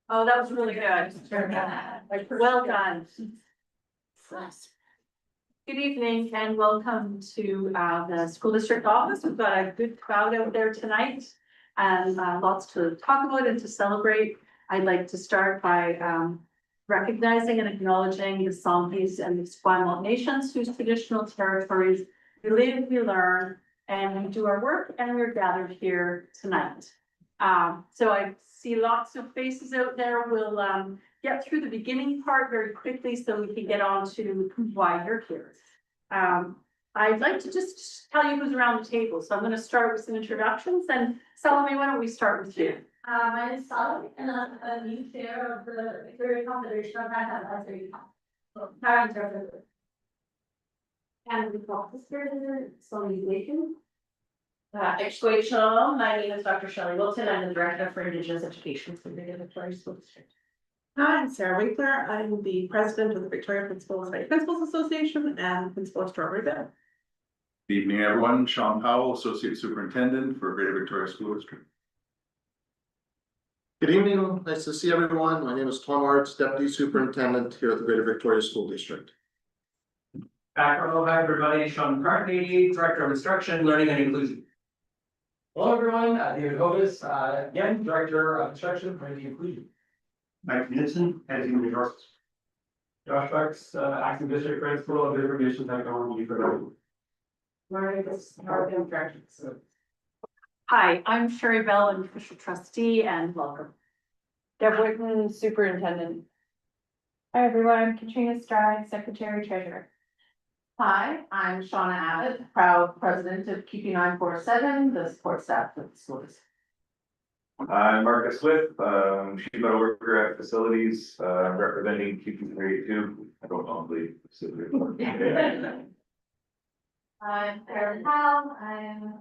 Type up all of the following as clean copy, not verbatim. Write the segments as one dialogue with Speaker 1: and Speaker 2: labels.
Speaker 1: Oh, that was really good. Well done. Good evening and welcome to the school district office. We've got a good crowd out there tonight and lots to talk about and to celebrate. I'd like to start by recognizing and acknowledging the Songhees and the Esquimalt nations whose traditional territories we live, we learn, and we do our work, and we're gathered here tonight. So I see lots of faces out there. We'll get through the beginning part very quickly so we can get on to why you're here. I'd like to just tell you who's around the table. So I'm going to start with some introductions, and Salome, why don't we start with you?
Speaker 2: My name is Salome, and I'm a new chair of the Victoria Confederation of Manhattan Advisory Council. And the officer, Solization.
Speaker 3: Shalom. My name is Dr. Shelley Wilton. I'm the Director for Indigenous Education for the Victoria School District.
Speaker 4: Hi, I'm Sarah Winkler. I'm the president of the Victoria Principals and Principals Association and principal of Strawberry Bell.
Speaker 5: Good evening, everyone. Sean Powell, Associate Superintendent for Greater Victoria School District.
Speaker 6: Good evening, nice to see everyone. My name is Tom Arts, Deputy Superintendent here at the Greater Victoria School District.
Speaker 7: Hi everybody, Sean McCartney, Director of Instruction, Learning and Inclusion. Hello everyone, David Hovis, again, Director of Instruction, Learning and Inclusion. Mike Nixon, Head of Human Resources. Josh Bucks, Acting District Principal of Information Technology for
Speaker 1: Hi, I'm Sherry Bell, I'm official trustee, and welcome.
Speaker 8: Deb Whitten, Superintendent. Hi, everyone. Katrina Stride, Secretary Treasurer.
Speaker 3: Hi, I'm Shauna Abbott, proud President of QP 947, the support staff of the school district.
Speaker 9: I'm Marcus Swift, Chief Metal Worker at Facilities, representing QP 32. I don't know the specific.
Speaker 2: I'm Carolyn Powell, I'm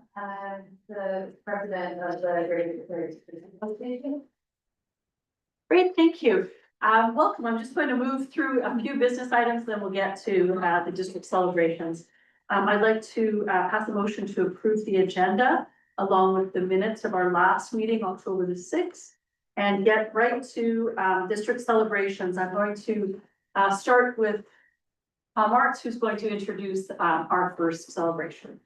Speaker 2: the president of the Greater Victoria Association.
Speaker 1: Great, thank you. Welcome. I'm just going to move through a few business items, then we'll get to the district celebrations. I'd like to pass a motion to approve the agenda along with the minutes of our last meeting, October the 6th, and get right to district celebrations. I'm going to start with Marks, who's going to introduce our first celebration.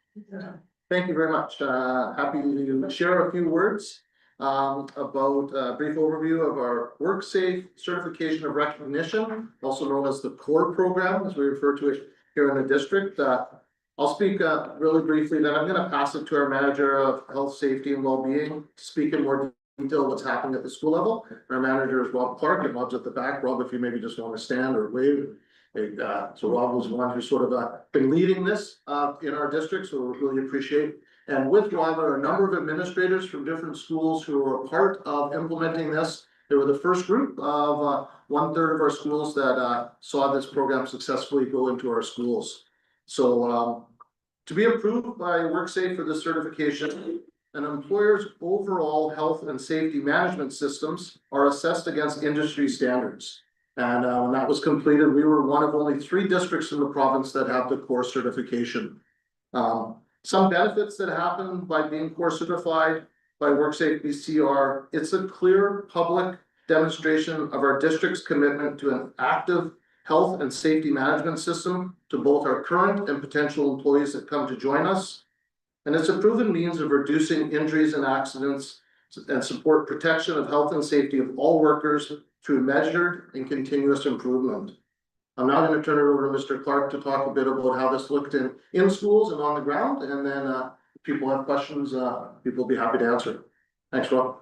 Speaker 6: Thank you very much. Happy to share a few words about a brief overview of our WorkSafe Certification of Recognition, also known as the CORE program, as we refer to it here in the district. I'll speak really briefly, then I'm going to pass it to our Manager of Health, Safety and Wellbeing to speak in more detail what's happening at the school level. Our manager is Rob Clark, and Rob's at the back. Rob, if you maybe just want to stand or wave. So Rob was the one who's sort of been leading this in our district, so we really appreciate. And with Rob are a number of administrators from different schools who were a part of implementing this. They were the first group of 1/3 of our schools that saw this program successfully go into our schools. So to be approved by WorkSafe for this certification, an employer's overall health and safety management systems are assessed against industry standards. And when that was completed, we were one of only 3 districts in the province that have the CORE certification. Some benefits that happen by being CORE certified by WorkSafe BC are, it's a clear public demonstration of our district's commitment to an active health and safety management system to both our current and potential employees that come to join us. And it's a proven means of reducing injuries and accidents and support protection of health and safety of all workers through measured and continuous improvement. I'm now going to turn it over to Mr. Clark to talk a bit about how this looked in schools and on the ground, and then if people have questions, people will be happy to answer. Thanks, Rob.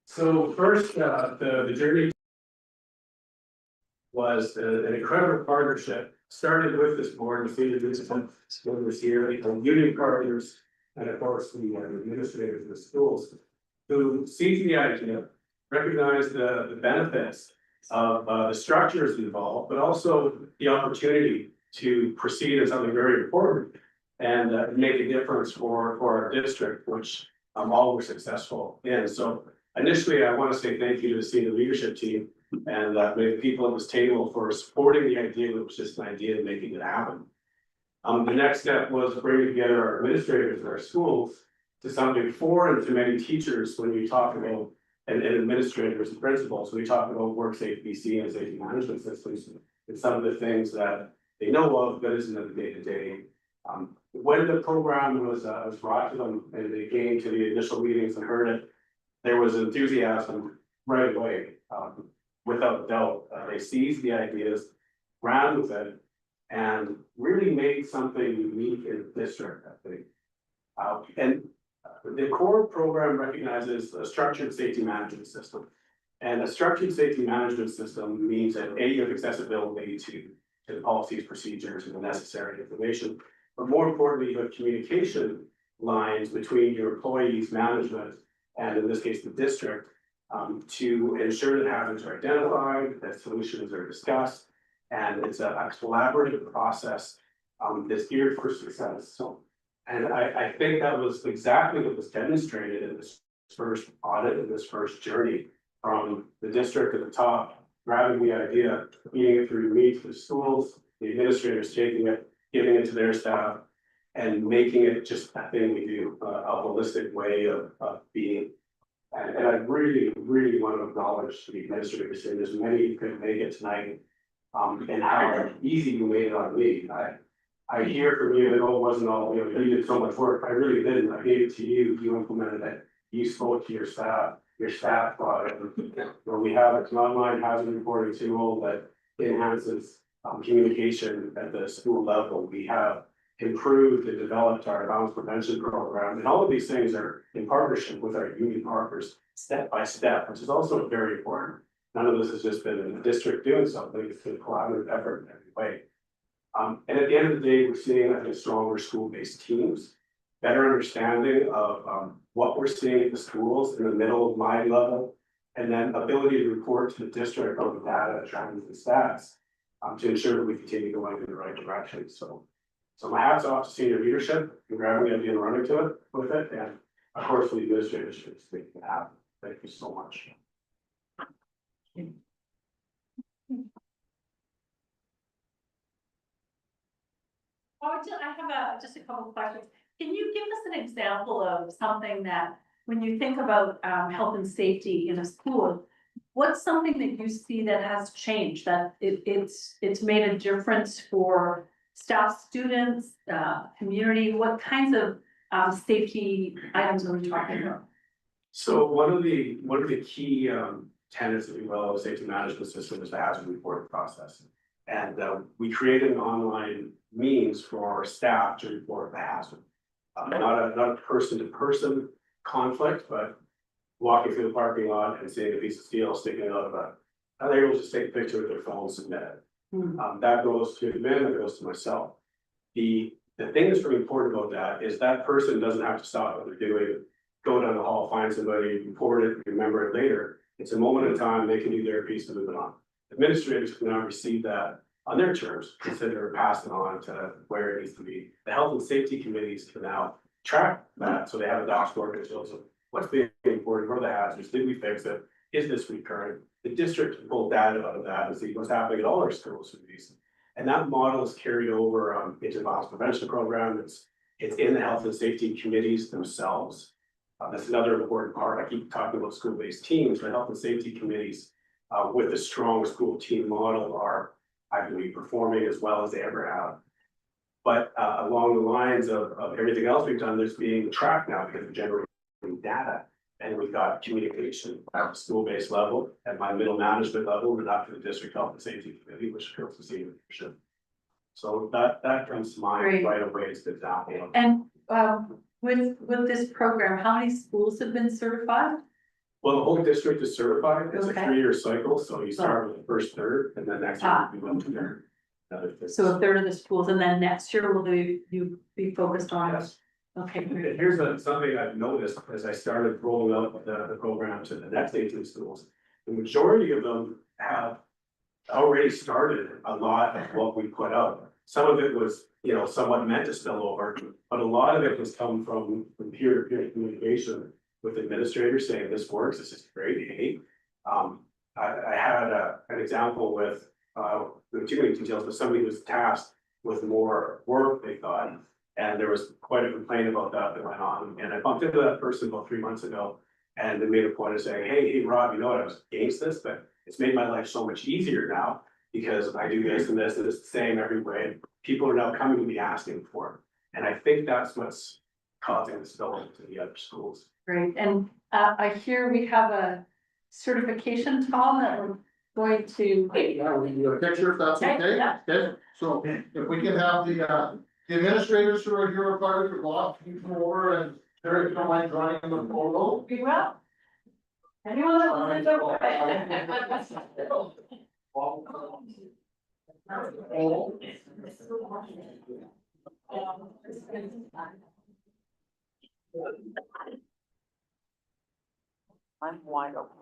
Speaker 7: So first, the journey was an incredible partnership. Started with this board, the senior members here, the union partners, and of course the administrators of the schools, who see the idea, recognize the benefits of the structures involved, but also the opportunity to proceed as something very important and make a difference for our district, which all were successful in. So initially, I want to say thank you to the senior leadership team and the people at this table for supporting the idea. It was just an idea of making it happen. The next step was bringing together our administrators in our schools to something foreign to many teachers when you talk about and administrators and principals, we talk about work safety, BC and safety management systems. And some of the things that they know of, but isn't in the day-to-day. When the program was brought to them and they came to the initial meetings and heard it, there was enthusiasm right away. Without doubt, they seized the ideas, ran with it, and really made something unique in the district, I think. And the core program recognizes a structured safety management system. And a structured safety management system means that you have accessibility to the policies, procedures, and the necessary information. But more importantly, you have communication lines between your employees, management, and in this case, the district, to ensure that hazards are identified, that solutions are discussed, and it's a collaborative process that's geared for success. So, and I think that was exactly what was demonstrated in this first audit, in this first journey from the district at the top, grabbing the idea, feeding it through me to the schools, the administrators taking it, giving it to their staff, and making it just a thing we do, a holistic way of being. And I really, really want to acknowledge the administrators, and there's many who couldn't make it tonight, and how easy you made it on me. I hear from you that, oh, it wasn't all, you know, you did so much work. I really didn't. I gave it to you, you implemented it, you spoke to your staff brought it. Where we have an online hazard reporting tool that enhances communication at the school level. We have improved and developed our violence prevention program, and all of these things are in partnership with our union partners, step by step, which is also very important. None of this has just been in the district doing something, it's been a collaborative effort in every way. And at the end of the day, we're seeing, I think, stronger school-based teams, better understanding of what we're seeing at the schools in the middle of my level, and then ability to report to the district on the data, trends, and stats to ensure that we continue going in the right direction. So my hat's off to senior leadership and grabbing the idea and running to it with it, and of course, the administrators should make it happen. Thank you so much.
Speaker 1: I have just a couple of questions. Can you give us an example of something that, when you think about health and safety in a school, what's something that you see that has changed, that it's made a difference for staff, students, community? What kinds of safety items are we talking about?
Speaker 7: So one of the key tenets, if you will, of safety management system is the hazard reporting process. And we created an online means for our staff to report the hazard. Not a person-to-person conflict, but walking through the parking lot and seeing a piece of steel sticking out of and they're able to take a picture with their phone and submit it. That goes to the admin, and it goes to myself. The thing that's really important about that is that person doesn't have to stop what they're doing, go down the hall, find somebody, report it, remember it later. It's a moment in time, they can do their piece and move it on. Administrators can now receive that on their terms, consider passing on to where it needs to be. The health and safety committees can now track that, so they have a dashboard that shows them what's being important, what are the hazards, did we fix it, is this recurring? The district can pull data out of that and see what's happening at all our schools with these. And that model is carried over into the violence prevention program. It's in the health and safety committees themselves. That's another important part. I keep talking about school-based teams, but health and safety committees with a strong school team model are, I believe, performing as well as they ever have. But along the lines of everything else we've done, there's being tracked now because of generating data. And we've got communication at the school-based level, at my middle management level, and up to the district health and safety committee, which goes to senior leadership. So that comes to mind
Speaker 1: Great.
Speaker 7: right away as the example.
Speaker 1: And with this program, how many schools have been certified?
Speaker 7: Well, the whole district is certified. It's
Speaker 1: Okay.
Speaker 7: a 3-year cycle, so you start with the first third, and then next year you go to there.
Speaker 1: So a third of the schools, and then next year will you be focused on?
Speaker 7: Yes.
Speaker 1: Okay, great.
Speaker 7: Here's something I've noticed as I started rolling out the program to the next 18 schools. The majority of them have already started a lot of what we put out. Some of it was, somewhat meant to spill over, but a lot of it has come from peer-to-peer communication with administrators saying this works, this is great, hey. I had an example with too many details, but somebody was tasked with more work, they thought. And there was quite a complaint about that went on. And I bumped into that person about 3 months ago. And they made a point of saying, hey, Rob, you know what, I was against this, but it's made my life so much easier now. Because I do this and this, and it's the same every way. People are now coming to me asking for it. And I think that's what's causing this spill into the other schools.
Speaker 1: Great, and I hear we have a certification, Tom, that we're going to.
Speaker 6: Yeah, we can do a picture if that's
Speaker 1: Okay,
Speaker 6: okay.
Speaker 1: yeah.
Speaker 6: Okay, so if we can have the administrators who are here are part of your block, you come over and Terry, if you don't mind drawing the photo.
Speaker 1: We will. Anyone else?
Speaker 3: I'm wide open.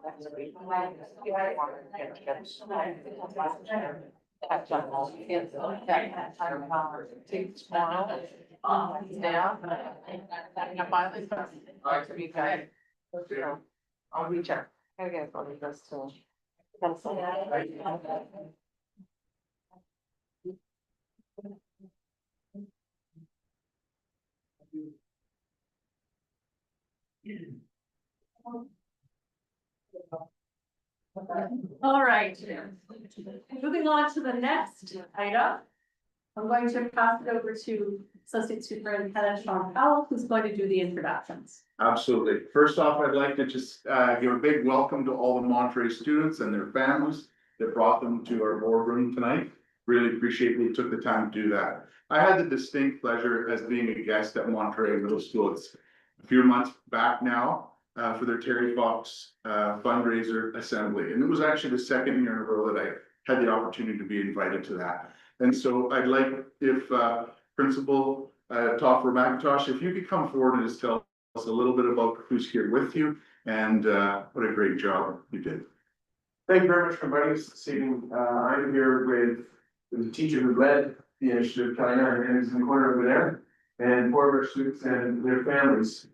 Speaker 3: I'll reach out. I gotta go to this too.
Speaker 1: All right. Moving on to the next item. I'm going to pass it over to Associate Superintendent Sean Powell, who's going to do the introductions.
Speaker 5: Absolutely. First off, I'd like to just give a big welcome to all the Monterey students and their families that brought them to our boardroom tonight. Really appreciate they took the time to do that. I had the distinct pleasure as being a guest at Monterey Middle School. It's a few months back now for their Terry Fox fundraiser assembly. And it was actually the second year in a row that I had the opportunity to be invited to that. And so I'd like if Principal Toffer McIntosh, if you could come forward and just tell us a little bit about who's here with you and what a great job you did.
Speaker 10: Thank you very much for inviting us this evening. I'm here with the teacher who led the initiative, Kelly Nine, and is in the corner over there, and four of our students and their families.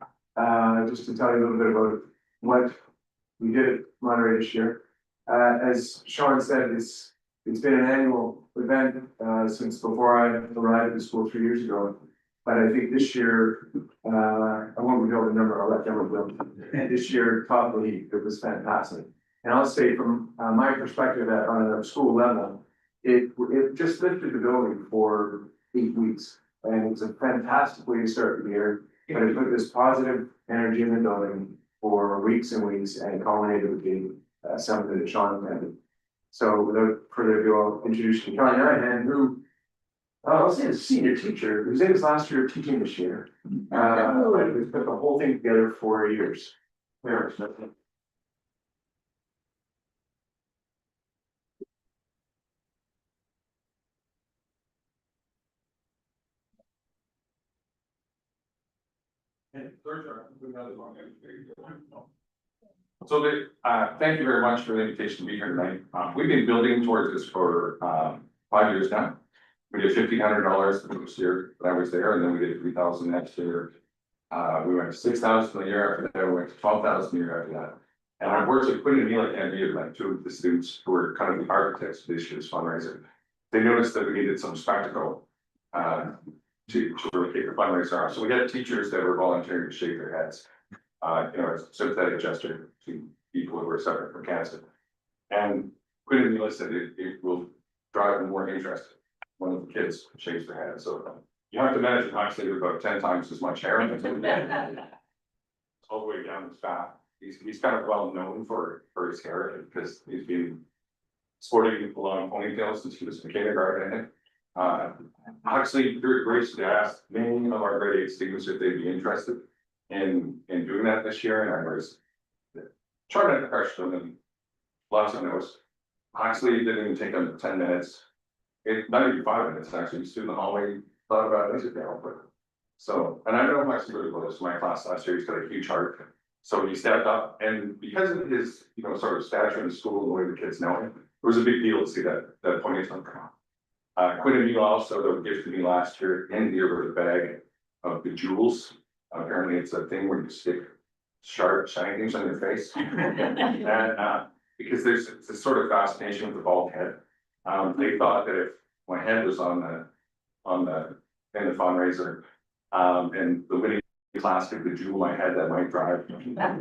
Speaker 10: Just to tell you a little bit about what we did at Monterey this year. As Sean said, it's been an annual event since before I arrived at the school 3 years ago. But I think this year, I won't reveal the number, I'll let them reveal. And this year, top of the league, it was fantastic. And I'll say from my perspective that on a school level, it just lifted the building for 8 weeks. And it's a fantastic way to start the year, but it put this positive energy in the building for weeks and weeks and culminated with the something that Sean had. So without further ado, I'll introduce you to Kelly Nyhan, who I'll say is a senior teacher, who's in his last year of teaching this year. But we put the whole thing together for 4 years. There, so.
Speaker 11: So thank you very much for the invitation to be here tonight. We've been building towards this for 5 years now. We did $1,500 the first year that I was there, and then we did $3,000 next year. We went to $6,000 a year after that, we went to $12,000 a year after that. And unfortunately, Quinn and Neil can't be like two of the students who were kind of the architects of this year's fundraiser. They noticed that we needed some spectacle to really kick the fundraiser off. So we had teachers that were volunteering to shake their heads. A sympathetic gesture to people who are suffering from cancer. And Quinn and Neil said it will drive them more interest. One of the kids shakes their head. So you have to imagine actually there's about 10 times as much hair. All the way down his back. He's kind of well known for his hair because he's been sporting long ponytails since he was in kindergarten. Actually, through Grace, they asked many of our grade 8 students if they'd be interested in doing that this year, and I was trying to encourage them, and lots of no's. Actually, it didn't even take them 10 minutes. Not even 5 minutes, actually, just in the hallway, thought about it, but so, and I know my super close, my class last year, he's got a huge heart. So he stepped up, and because of his, sort of stature in the school, the way the kids know him, it was a big deal to see that ponytail come out. Quinn and you also, that gifted me last year, in here with a bag of bejewels. Apparently it's a thing where you stick sharp, shiny things on your face. And because there's this sort of fascination with the bald head. They thought that if my head was in the fundraiser, and the winning plastic, the jewel I had that might drive. We had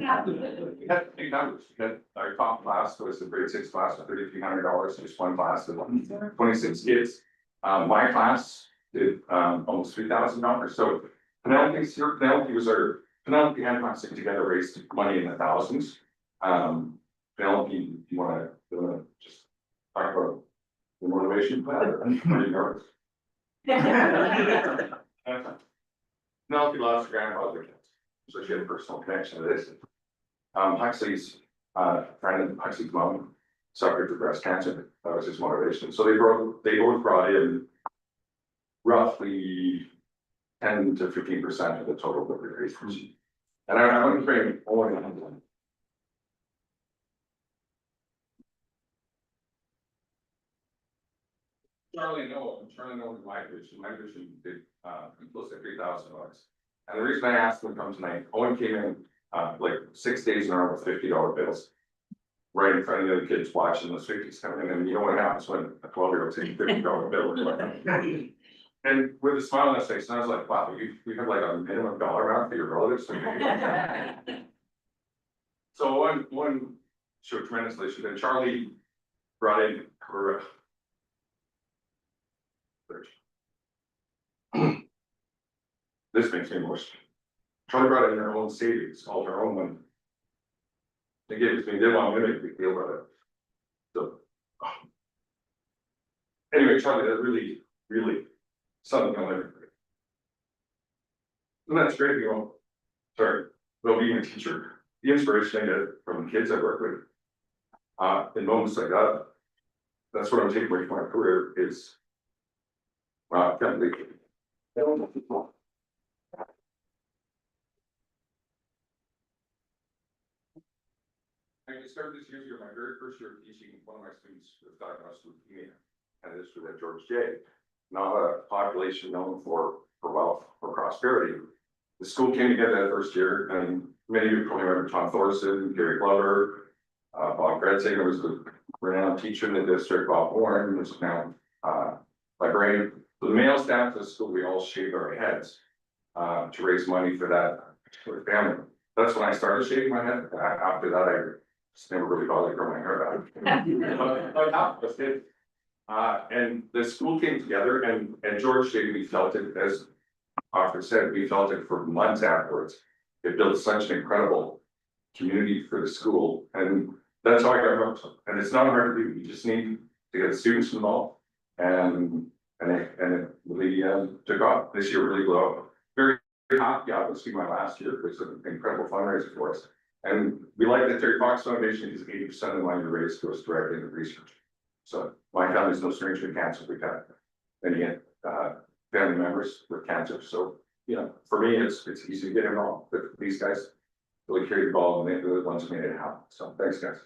Speaker 11: big numbers. We had our top class was the grade 6 class of $3,300, just one class of 26 kids. My class did almost $3,000. So Penelope and Plastic together raised money in the thousands. Penelope, you wanna just talk about the motivation plan? Penelope lost her grandfather, so she had a personal connection to this. Huxley's friend and Huxley's mom suffered from breast cancer. That was his motivation. So they both brought in roughly 10 to 15% of the total that we raised. And I want to bring Owen in. Charlie and Noah my vision did close to $3,000. And the reason I asked them to come tonight, Owen came in like 6 days in a row with $50 bills. Right in front of the other kids watching the 50s coming in, and you know what happens when a 12-year-old takes a $50 bill. And with a smile on his face, and I was like, wow, you have like a minimum dollar amount for your relatives. So one showed tremendous leadership, and Charlie brought in her. This makes me emotional. Charlie brought in her own savings, all her own money. They gave it to me, they want me to make a big deal about it. So. Anyway, Charlie, that's really something I'll never forget. And that's great, you know. Sorry, well, being a teacher, the inspiration I get from the kids I work with, in moments like that, that's what I'm taking away from my career is, wow, I can't believe it. I started this year, my very first year of teaching, one of my students was diagnosed with leukemia, and this was at George J. Not a population known for wealth or prosperity. The school came together that first year, and many of you probably remember Tom Thorson, Gary Glover, Bob Gretzinger was the renowned teacher in the district, Bob Warren was now librarian. So the male staff of the school, we all shaved our heads to raise money for that particular family. That's when I started shaving my head. After that, I just never really bothered growing my hair out. And the school came together, and George J, we felt it, as Arthur said, we felt it for months afterwards. It built such an incredible community for the school, and that's how I got hooked. And it's not hard to do. You just need to get the students involved, and it really took off. This year really blew up. Very happy, obviously, my last year was an incredible fundraiser for us. And we like the Terry Fox Foundation is 80% of the money we raise goes directly into research. So my family's no stranger to cancer. We've had many family members with cancer. So, you know, for me, it's easy to get involved. But these guys really carry the ball, and they're the ones who made it happen. So thanks, guys.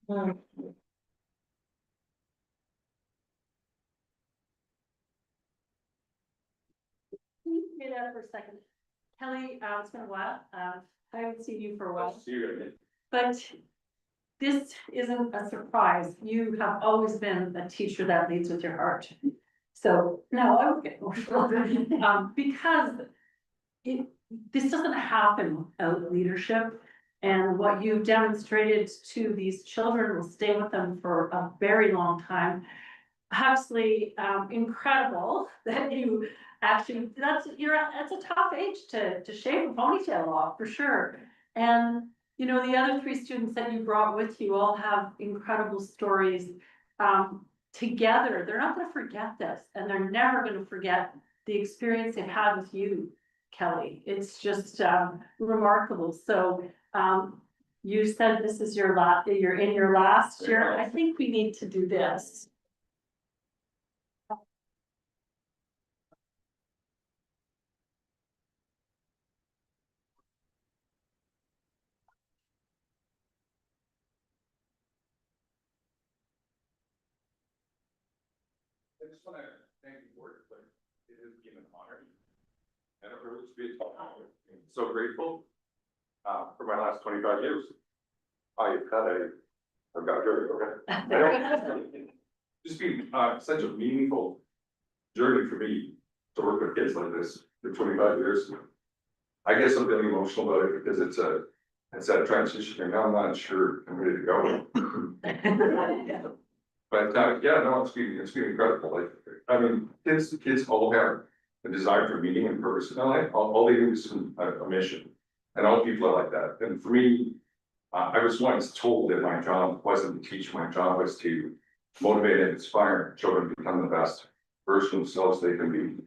Speaker 1: Can you stay there for a second? Kelly, it's been a while. I haven't seen you for a while.
Speaker 11: See you again.
Speaker 1: But this isn't a surprise. You have always been a teacher that leads with your heart. So no, I don't get emotional because this doesn't happen without leadership. And what you've demonstrated to these children will stay with them for a very long time. Huxley, incredible that you actually, that's a tough age to shave a ponytail off, for sure. And you know, the other 3 students that you brought with you all have incredible stories together. They're not going to forget this, and they're never going to forget the experience they had with you, Kelly. It's just remarkable. So you said this is you're in your last year. I think we need to do this.
Speaker 11: I just want to thank you for it, but it has been an honor and a privilege to be so grateful for my last 25 years. I've got just been such a meaningful journey for me to work with kids like this for 25 years. I guess I'm feeling emotional about it because it's that transition, and I'm not sure I'm ready to go. But, yeah, no, it's been incredible, like, I mean, kids all have a desire for meaning and purpose in their life, all they need is a mission. And all people are like that, and for me, I was once told that my job wasn't to teach, my job was to motivate and inspire children to become the best version of themselves they can be.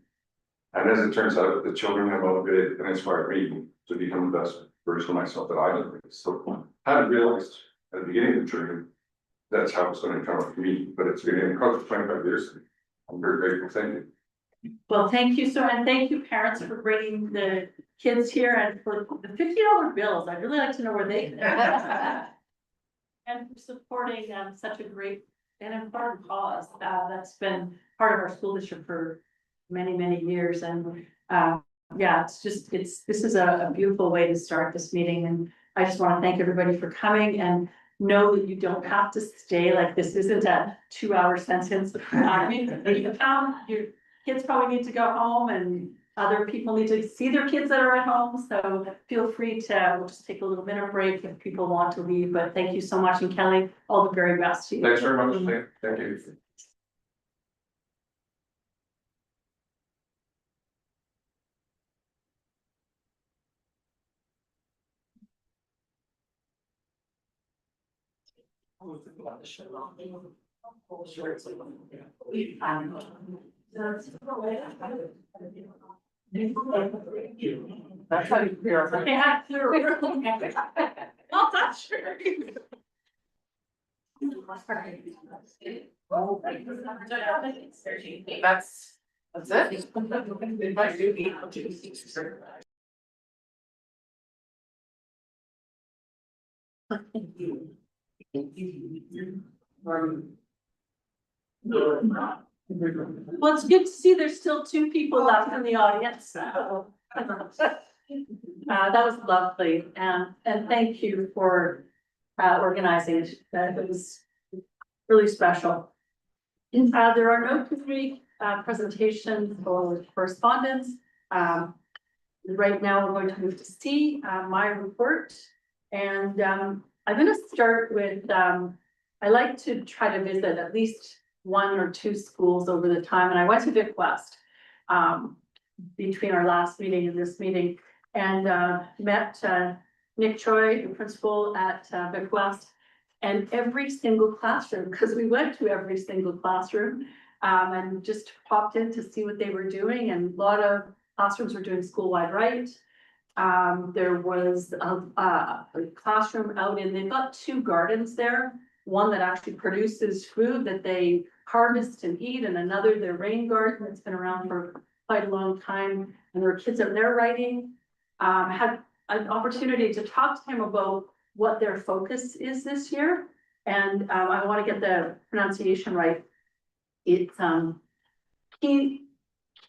Speaker 11: And as it turns out, the children have motivated and inspired me to become the best version of myself that I can be. So I hadn't realized at the beginning of the journey, that's how it's going to come up for me, but it's been incredible 25 years. I'm very grateful, thank you.
Speaker 1: Well, thank you so, and thank you parents for bringing the kids here and for the $50 bills. I'd really like to know where they. And for supporting such a great and important cause that's been part of our school district for many, many years. And yeah, this is a beautiful way to start this meeting. And I just want to thank everybody for coming and know that you don't have to stay, like this isn't a 2-hour sentence. I mean, your kids probably need to go home and other people need to see their kids that are at home. So feel free to, we'll just take a little minute break if people want to leave, but thank you so much. And Kelly, all the very best to you.
Speaker 11: Thanks very much, thank you.
Speaker 3: That's how you feel.
Speaker 1: They had clear. Well, that's sure.
Speaker 3: That's it.
Speaker 1: Well, it's good to see there's still 2 people left in the audience. That was lovely, and thank you for organizing it. It was really special. There are no community presentations or correspondence. Right now, we're going to move to C, my report, and I'm going to start with. I like to try to visit at least 1 or 2 schools over the time, and I went to Vic West between our last meeting and this meeting, and met Nick Choi, the principal at Vic West, and every single classroom, because we went to every single classroom and just popped in to see what they were doing, and a lot of classrooms were doing school-wide right. There was a classroom out in, they've got 2 gardens there. One that actually produces food that they harvest and eat, and another, their rain garden that's been around for quite a long time. And there were kids out there writing. Had an opportunity to talk to him about what their focus is this year. And I want to get the pronunciation right. It's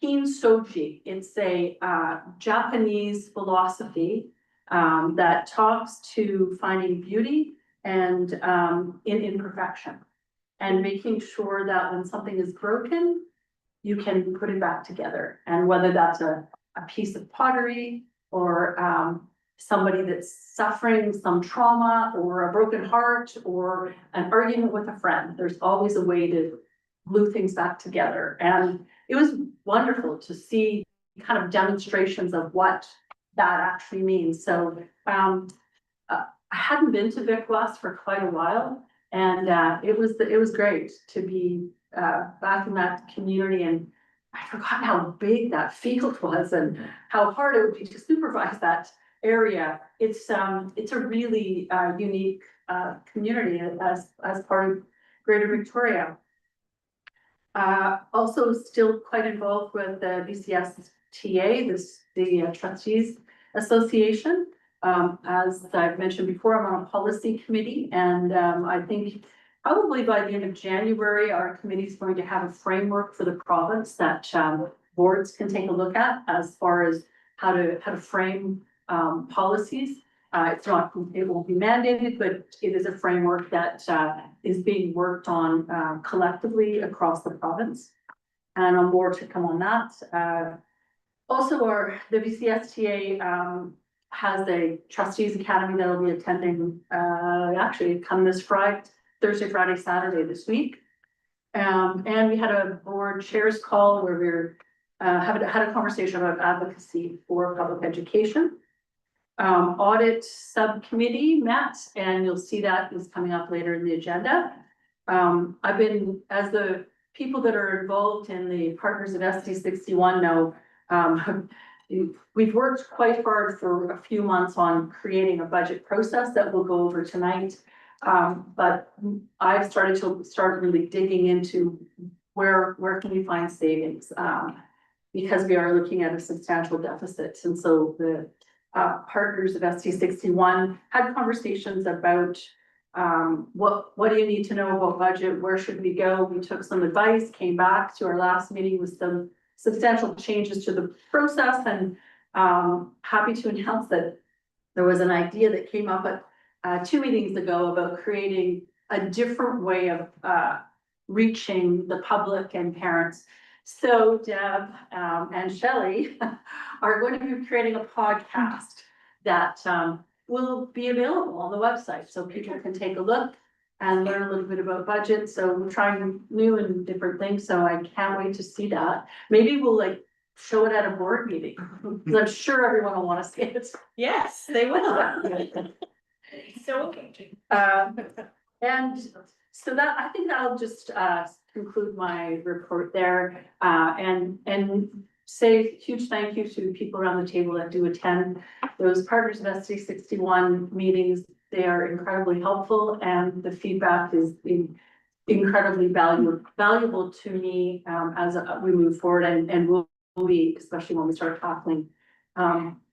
Speaker 1: Kintsugi. It's a Japanese philosophy that talks to finding beauty and in imperfection, and making sure that when something is broken, you can put it back together. And whether that's a piece of pottery or somebody that's suffering some trauma or a broken heart or an argument with a friend, there's always a way to glue things back together. And it was wonderful to see kind of demonstrations of what that actually means. So I hadn't been to Vic West for quite a while, and it was great to be back in that community. And I forgot how big that field was and how hard it would be to supervise that area. It's a really unique community as part of Greater Victoria. Also still quite involved with the BCSTA, the Trustees Association. As I've mentioned before, I'm on a policy committee, and I think probably by the end of January, our committee is going to have a framework for the province that boards can take a look at as far as how to frame policies. It won't be mandated, but it is a framework that is being worked on collectively across the province. And more to come on that. Also, the VCSTA has a trustees academy that'll be attending, actually come this Friday, Thursday, Friday, Saturday this week. And we had a board chairs call where we're had a conversation about advocacy for public education. Audit subcommittee met, and you'll see that is coming up later in the agenda. I've been, as the people that are involved in the partners of SD 61 know, we've worked quite hard for a few months on creating a budget process that we'll go over tonight. But I've started really digging into where can we find savings? Because we are looking at a substantial deficit. And so the partners of SD 61 had conversations about what do you need to know about budget? Where should we go? We took some advice, came back to our last meeting with some substantial changes to the process, and happy to announce that there was an idea that came up at 2 meetings ago about creating a different way of reaching the public and parents. So Deb and Shelley are going to be creating a podcast that will be available on the website, so people can take a look and learn a little bit about budget. So we're trying new and different things, so I can't wait to see that. Maybe we'll like show it at a board meeting, because I'm sure everyone will want to see it.
Speaker 4: Yes, they will.
Speaker 8: So,
Speaker 1: And so that, I think that'll just conclude my report there, and say huge thank you to people around the table that do attend those partners of SD 61 meetings. They are incredibly helpful, and the feedback is incredibly valuable to me as we move forward, and will be, especially when we start tackling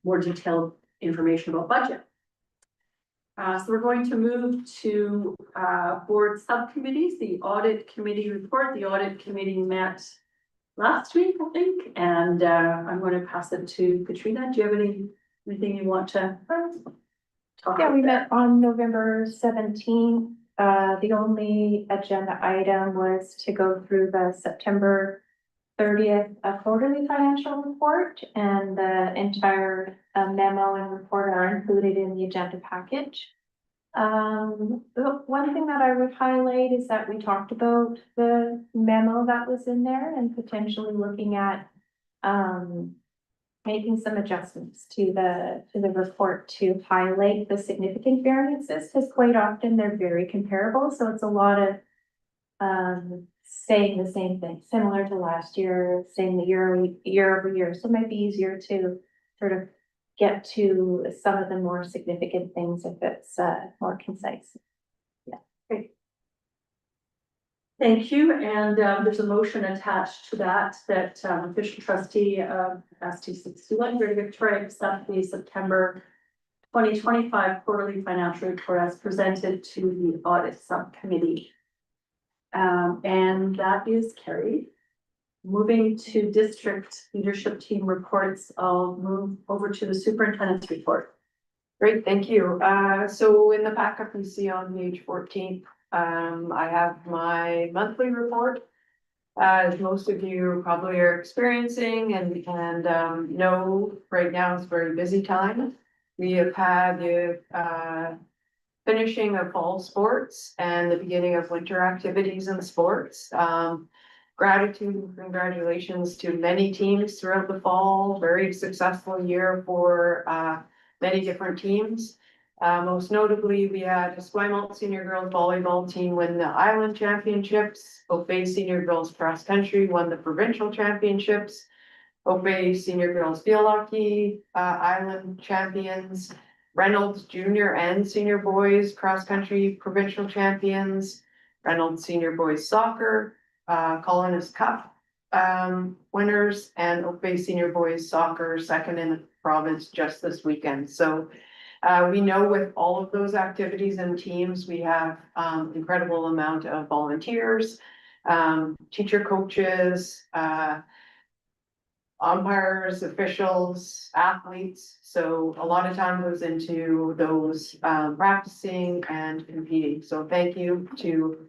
Speaker 1: more detailed information about budget. So we're going to move to board subcommittees, the audit committee report. The audit committee met last week, I think, and I'm going to pass it to Katrina. Do you have anything you want to talk about?
Speaker 8: yeah, we met on November 17th. The only agenda item was to go through the September 30th quarterly financial report, and the entire memo and report are included in the agenda package. The one thing that I would highlight is that we talked about the memo that was in there and potentially looking at making some adjustments to the report to highlight the significant variances, because quite often they're very comparable. So it's a lot of saying the same thing, similar to last year, saying the year over year. So it might be easier to sort of get to some of the more significant things if it's more concise. Yeah, great.
Speaker 1: Thank you, and there's a motion attached to that official trustee of SD 61, Greater Victoria, accept the September 2025 quarterly financial report as presented to the audit subcommittee. And that is carried. Moving to district leadership team reports, I'll move over to the superintendent's report.
Speaker 12: Great, thank you. So in the backup you see on page 14, I have my monthly report. As most of you probably are experiencing and know, right now it's a very busy time. We have had the finishing of fall sports and the beginning of winter activities in sports. Gratitude and congratulations to many teams throughout the fall. Very successful year for many different teams. Most notably, we had a Esquimalt Senior Girls Volleyball team win the Island Championships. Hope Bay Senior Girls Cross Country won the Provincial Championships. Hope Bay Senior Girls Field Hockey Island Champions. Reynolds Junior and Senior Boys Cross Country Provincial Champions. Reynolds Senior Boys Soccer Colonist Cup winners, and Oak Bay Senior Boys Soccer second in the province just this weekend. So we know with all of those activities and teams, we have incredible amount of volunteers, teacher coaches, umpires, officials, athletes. So a lot of time goes into those practicing and competing. So thank you to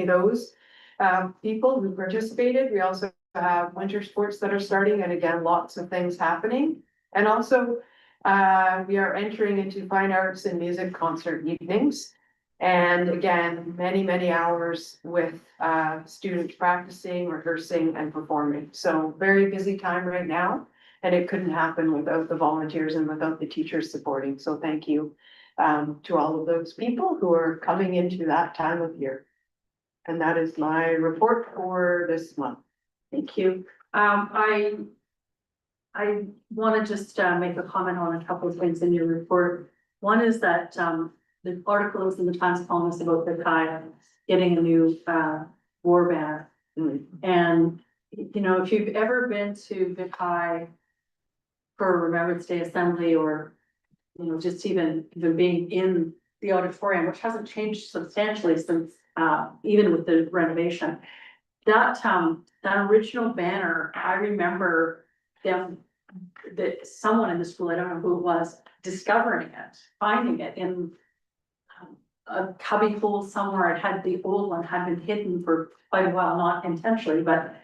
Speaker 12: those people who participated. We also have winter sports that are starting, and again, lots of things happening. And also, we are entering into fine arts and music concert evenings. And again, many hours with students practicing, rehearsing and performing. So very busy time right now. And it couldn't happen without the volunteers and without the teachers supporting. So thank you to all of those people who are coming into that time of year. And that is my report for this month.
Speaker 1: Thank you. I want to just make a comment on a couple of things in your report. One is that the articles in the Times Column about the Kai getting a new war banner. And, you know, if you've ever been to Vikai for Remembrance Day Assembly, or, you know, just even being in the auditorium, which hasn't changed substantially since even with the renovation, that original banner, I remember them, that someone in the school, I don't know who it was, discovering it, finding it in a cubby hole somewhere. It had, the old one had been hidden for quite a while, not intentionally, but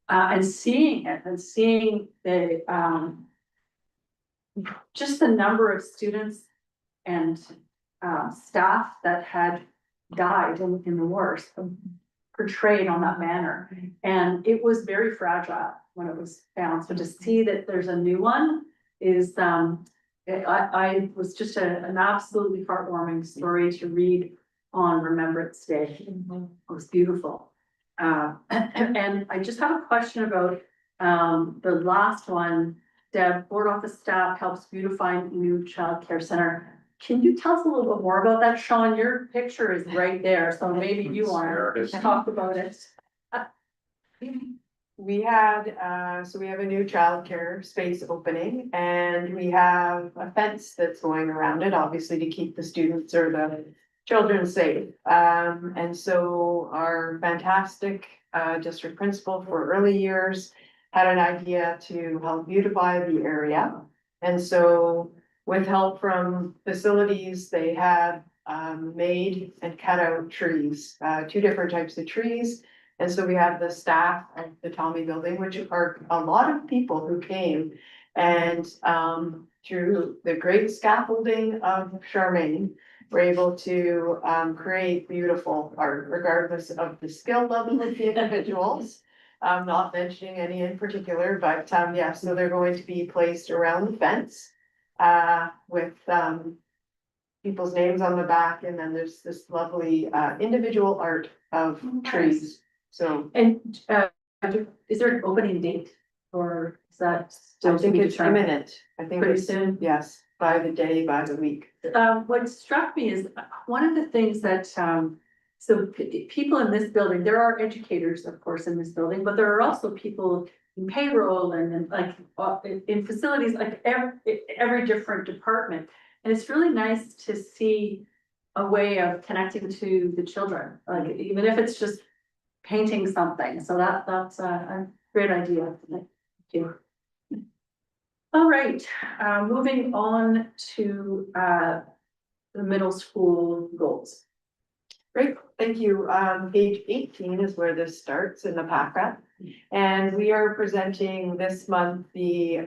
Speaker 1: and seeing it and seeing the just the number of students and staff that had died in the wars portrayed on that banner. And it was very fragile when it was found. So to see that there's a new one is, I was just an absolutely heartwarming story to read on Remembrance Day. It was beautiful. And I just have a question about the last one. Deb, board office staff helps beautify new childcare center. Can you tell us a little bit more about that, Sean? Your picture is right there, so maybe you want to talk about it.
Speaker 12: We had, so we have a new childcare space opening, and we have a fence that's going around it, obviously to keep the students or the children safe. And so our fantastic district principal for early years had an idea to help beautify the area. And so with help from facilities, they had made and cut out trees, 2 different types of trees. And so we have the staff of the Tommy building, which are a lot of people who came, and through the great scaffolding of Charmaine, we're able to create beautiful art regardless of the skill level of the individuals. I'm not mentioning any in particular, but yeah, so they're going to be placed around the fence with people's names on the back, and then there's this lovely individual art of trees. So,
Speaker 1: And is there an opening date, or is that still
Speaker 12: I
Speaker 1: to
Speaker 12: think
Speaker 1: be
Speaker 12: it's
Speaker 1: determined?
Speaker 12: imminent. I think
Speaker 1: Pretty
Speaker 12: it's,
Speaker 1: soon?
Speaker 12: yes, by the day, by the week.
Speaker 1: What struck me is one of the things that, so people in this building, there are educators, of course, in this building, but there are also people in payroll and like in facilities, like every different department. And it's really nice to see a way of connecting to the children, like even if it's just painting something. So that's a great idea. Thank you. All right, moving on to the middle school goals.
Speaker 12: Great, thank you. Page 18 is where this starts in the packet. And we are presenting this month the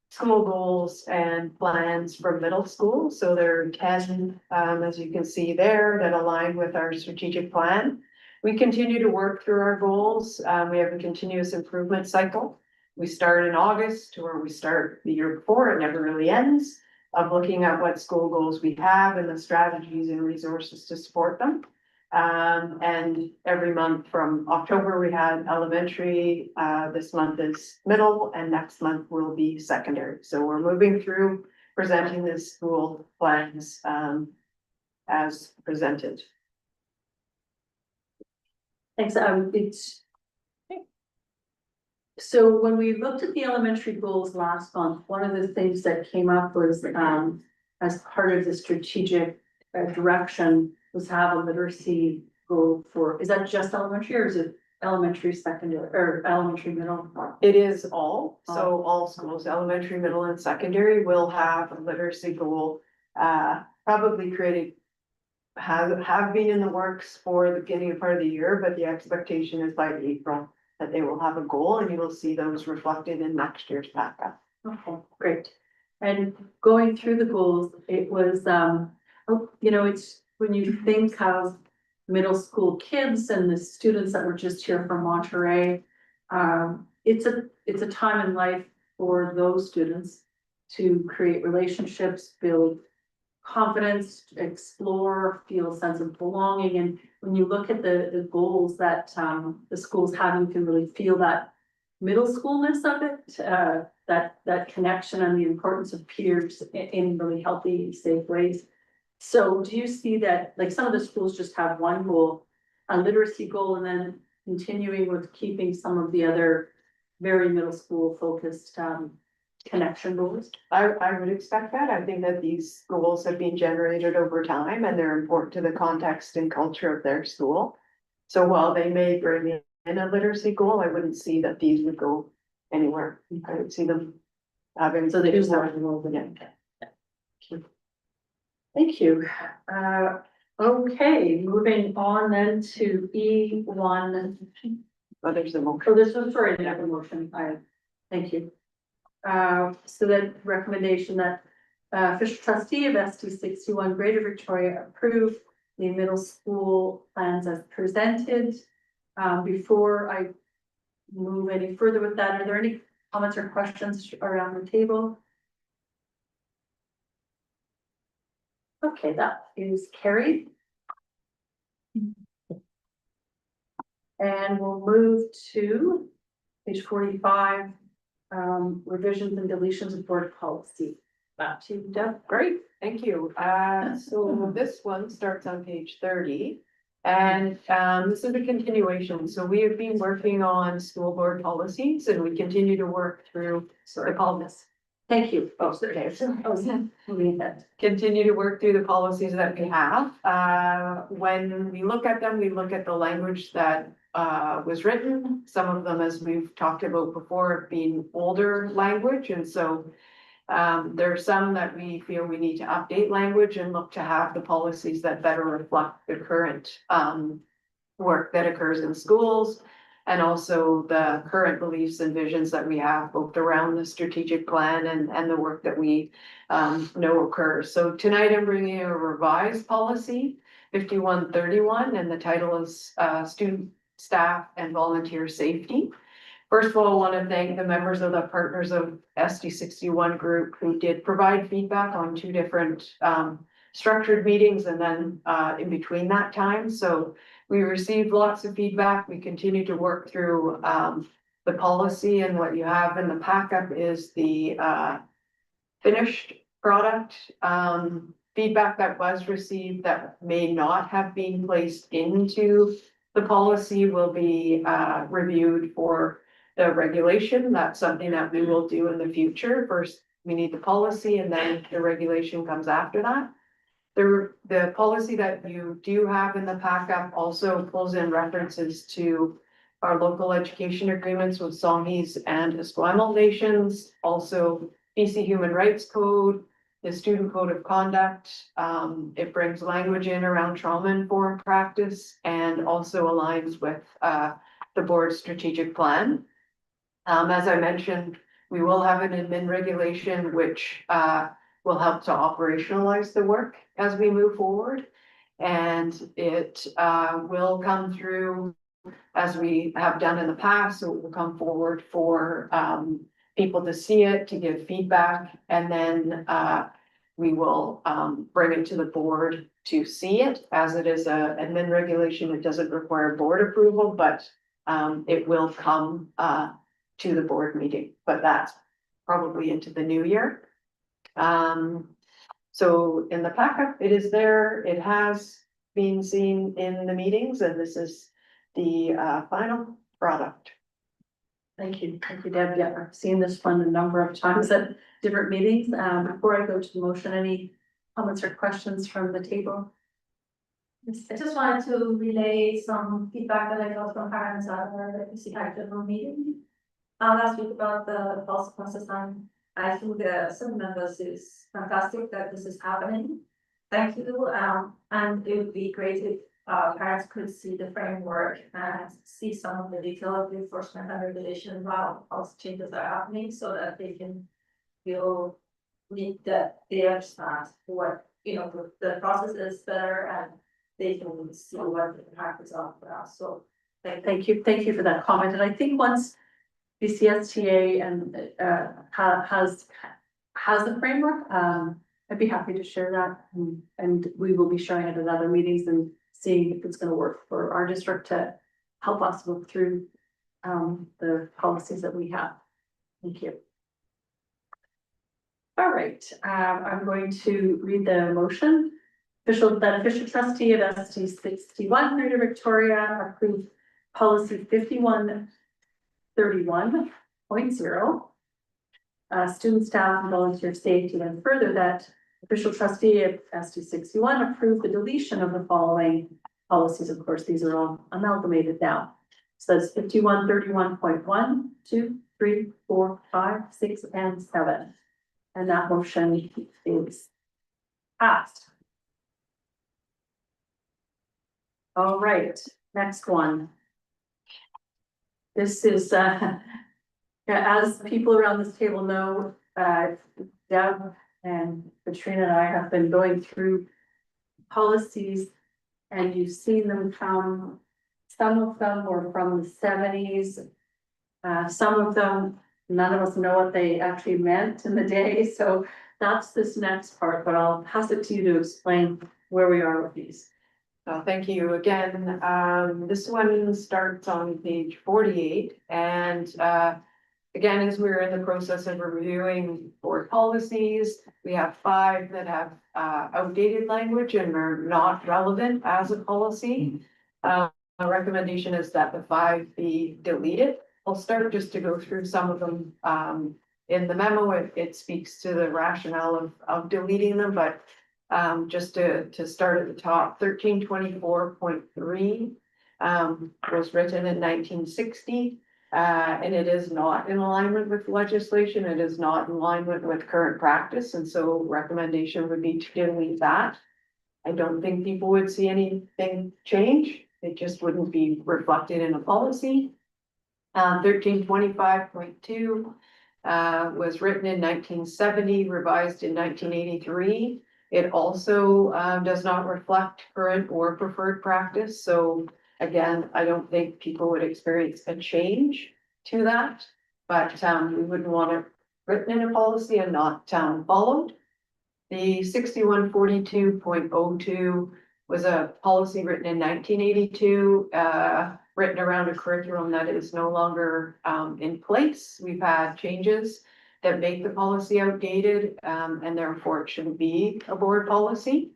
Speaker 12: school goals and plans for middle school. So there are 10, as you can see there, that align with our strategic plan. We continue to work through our goals. We have a continuous improvement cycle. We start in August, or we start the year before, it never really ends, of looking at what school goals we have and the strategies and resources to support them. And every month from October, we had elementary, this month is middle, and next month will be secondary. So we're moving through presenting the school plans as presented.
Speaker 1: Thanks, so when we looked at the elementary goals last month, one of the things that came up was, as part of the strategic direction, was have a literacy goal for, is that just elementary, or is it elementary, secondary, or elementary, middle?
Speaker 12: It is all, so all schools, elementary, middle and secondary will have a literacy goal, probably created. Have been in the works for the beginning of part of the year, but the expectation is by April that they will have a goal, and you will see those reflected in next year's backup.
Speaker 1: Okay, great. And going through the goals, it was, it's when you think of middle school kids and the students that were just here from Monterey. It's a time in life for those students to create relationships, build confidence, explore, feel a sense of belonging. And when you look at the goals that the schools have, you can really feel that middle schoolness of it, that connection and the importance of peers in really healthy, safe ways. So do you see that, like some of the schools just have one goal, a literacy goal, and then continuing with keeping some of the other very middle school focused connection goals?
Speaker 12: I would expect that. I think that these goals have been generated over time and they're important to the context and culture of their school. So while they may bring in a literacy goal, I wouldn't see that these would go anywhere. I would see them having.
Speaker 1: So they just have a role again. Thank you. Okay, moving on then to E1.
Speaker 12: Oh, there's a motion.
Speaker 1: Oh, this was sorry, the other motion. Thank you. So that recommendation that official trustee of ST 61 Greater Victoria approve the middle school plans as presented. Before I move any further with that, are there any comments or questions around the table? Okay, that is carried. And we'll move to page 45, revisions and deletions of board policy. Back to you, Deb.
Speaker 12: Great, thank you. So this one starts on page 30. And this is a continuation. So we have been working on school board policies and we continue to work through the policies.
Speaker 1: Thank you.
Speaker 12: Oh, okay.
Speaker 1: Moving ahead.
Speaker 12: Continue to work through the policies that we have. When we look at them, we look at the language that was written. Some of them, as we've talked about before, have been older language. And so there are some that we feel we need to update language and look to have the policies that better reflect the current work that occurs in schools. And also the current beliefs and visions that we have both around the strategic plan and the work that we know occurs. So tonight I'm bringing a revised policy, 5131, and the title is Student, Staff, and Volunteer Safety. First of all, I want to thank the members of the Partners of ST 61 group who did provide feedback on two different structured meetings and then in between that time. So we received lots of feedback. We continue to work through the policy, and what you have in the packet is the finished product. Feedback that was received that may not have been placed into the policy will be reviewed for the regulation. That's something that we will do in the future. First, we need the policy and then the regulation comes after that. The policy that you do have in the packet also pulls in references to our local education agreements with Songhees and Esquimalt nations, also BC Human Rights Code, the Student Code of Conduct. It brings language in around trauma-informed practice and also aligns with the board's strategic plan. As I mentioned, we will have an admin regulation which will help to operationalize the work as we move forward. And it will come through as we have done in the past. So it will come forward for people to see it, to give feedback, and then we will bring it to the board to see it. As it is a admin regulation, it doesn't require board approval, but it will come to the board meeting, but that's probably into the new year. So in the packet, it is there. It has been seen in the meetings, and this is the final product.
Speaker 1: Thank you, Deb. Yeah, I've seen this one a number of times at different meetings. Before I go to the motion, any comments or questions from the table?
Speaker 2: I just wanted to relay some feedback that I got from parents at the PC general meeting. Last week about the consequences, and I think the some members is fantastic that this is happening. Thank you, and it would be great if parents could see the framework and see some of the detail of the enforcement and regulation while policy changes are happening, so that they can feel that they understand what, the process is better, and they can see what the impact is on for us, so.
Speaker 1: Thank you for that comment, and I think once BCSTA and has the framework, I'd be happy to share that, and we will be sharing it at other meetings and seeing if it's gonna work for our district to help us look through the policies that we have. Thank you. All right, I'm going to read the motion. Official trustee of ST 61, Greater Victoria, approved policy 5131.0. Student, staff, and volunteer safety, and further that official trustee of ST 61 approved the deletion of the following policies. Of course, these are all amalgamated now. So that's 5131.1, 2, 3, 4, 5, 6, and 7. And that motion is passed. All right, next one. This is, as people around this table know, Deb and Katrina and I have been going through policies, and you've seen them come. Some of them were from the 70s. Some of them, none of us know what they actually meant in the day, so that's this next part, but I'll pass it to you to explain where we are with these.
Speaker 12: Thank you again. This one starts on page 48, and again, as we're in the process of reviewing board policies, we have 5 that have outdated language and are not relevant as a policy. A recommendation is that the 5 be deleted. I'll start just to go through some of them. In the memo, it speaks to the rationale of deleting them, but just to start at the top, 1324.3 was written in 1960. And it is not in alignment with legislation. It is not in alignment with current practice. And so recommendation would be to delete that. I don't think people would see anything change. It just wouldn't be reflected in a policy. 1325.2 was written in 1970, revised in 1983. It also does not reflect current or preferred practice. So again, I don't think people would experience a change to that, but we wouldn't want it written in a policy and not followed. The 6142.02 was a policy written in 1982, written around a curriculum that is no longer in place. We've had changes that make the policy outdated, and therefore it shouldn't be a board policy.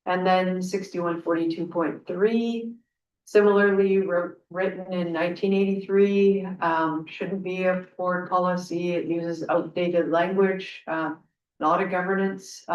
Speaker 12: And then 6142.3, similarly written in 1983, shouldn't be a board policy. It uses outdated language, not a governance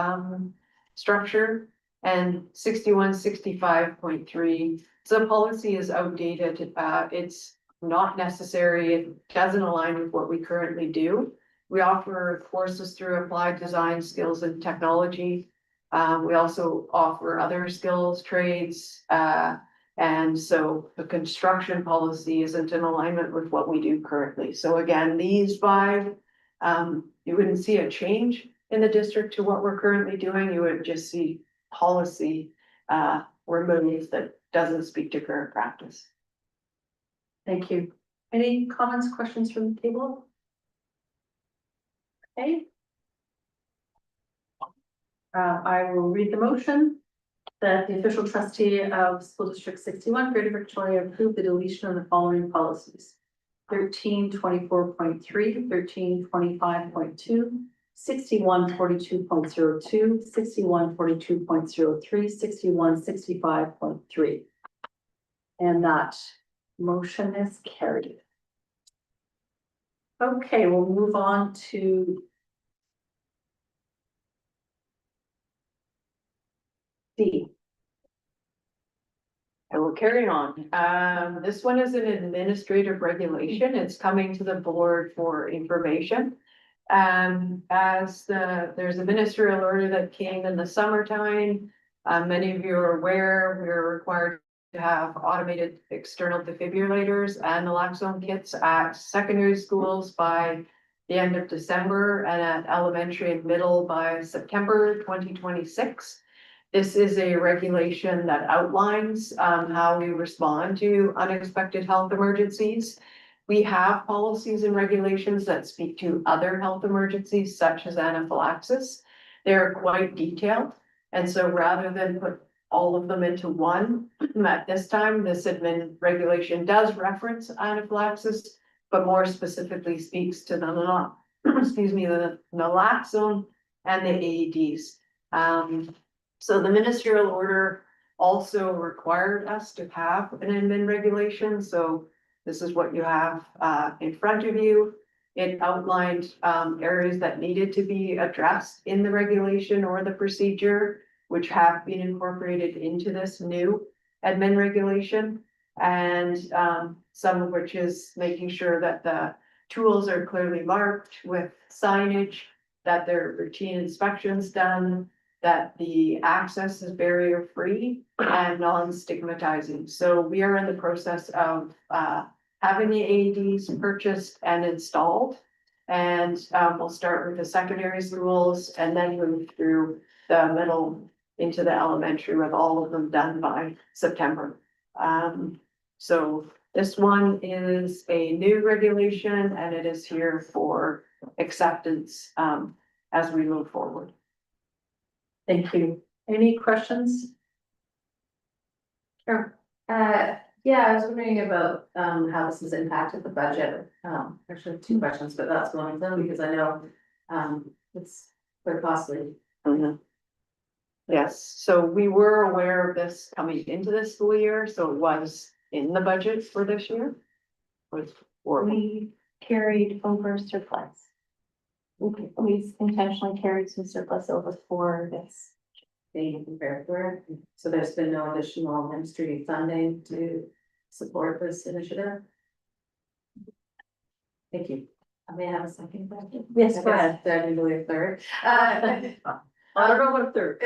Speaker 12: structure. And 6165.3, the policy is outdated. It's not necessary. It doesn't align with what we currently do. We offer courses through applied design, skills, and technology. We also offer other skills, trades, and so the construction policy isn't in alignment with what we do currently. So again, these 5, you wouldn't see a change in the district to what we're currently doing. You would just see policy removed that doesn't speak to current practice.
Speaker 1: Thank you. Any comments, questions from the table? Okay. I will read the motion that the official trustee of School District 61, Greater Victoria, approve the deletion of the following policies: 1324.3, 1325.2, 6142.02, 6142.03, 6165.3. And that motion is carried. Okay, we'll move on to D.
Speaker 12: I will carry on. This one is an administrative regulation. It's coming to the board for information. There's a ministerial order that came in the summertime, Many of you are aware, we're required to have automated external defibrillators and naloxone kits at secondary schools by the end of December and at elementary and middle by September 2026. This is a regulation that outlines how we respond to unexpected health emergencies. We have policies and regulations that speak to other health emergencies such as anaphylaxis. They're quite detailed. And so rather than put all of them into one, at this time, this admin regulation does reference anaphylaxis, but more specifically speaks to the the naloxone and the AEDs. So the ministerial order also required us to have an admin regulation, so this is what you have in front of you. It outlined areas that needed to be addressed in the regulation or the procedure, which have been incorporated into this new admin regulation. And some of which is making sure that the tools are clearly marked with signage, that there are routine inspections done, that the access is barrier free and non-stigmatizing. So we are in the process of having the AEDs purchased and installed. And we'll start with the secondary schools and then move through the middle into the elementary with all of them done by September. So this one is a new regulation and it is here for acceptance as we move forward.
Speaker 1: Thank you. Any questions? Sure.
Speaker 3: Yeah, I was wondering about how this has impacted the budget. Actually, two questions, but that's one of them because I know it's quite costly.
Speaker 12: Yes, so we were aware of this coming into this school year, so it was in the budget for this year.
Speaker 8: We carried over surplus. We intentionally carried some surplus over for this.
Speaker 3: Being prepared for it. So there's been no additional ministry funding to support this initiative. Thank you. I may have a second question.
Speaker 1: Yes, go ahead.
Speaker 3: Third, and a third.
Speaker 1: I don't know what a third.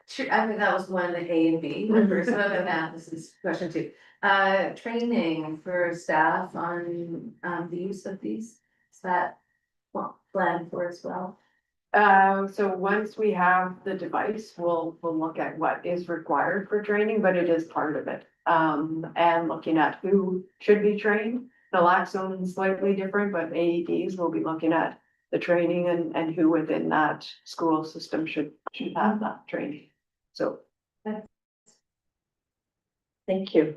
Speaker 3: Sure, I think that was one, A and B, the first one, and now this is question two. Training for staff on the use of these, is that planned for as well?
Speaker 12: So once we have the device, we'll look at what is required for training, but it is part of it. And looking at who should be trained. Naloxone is slightly different, but AEDs will be looking at the training and who within that school system should have that training. So.
Speaker 1: Thank you.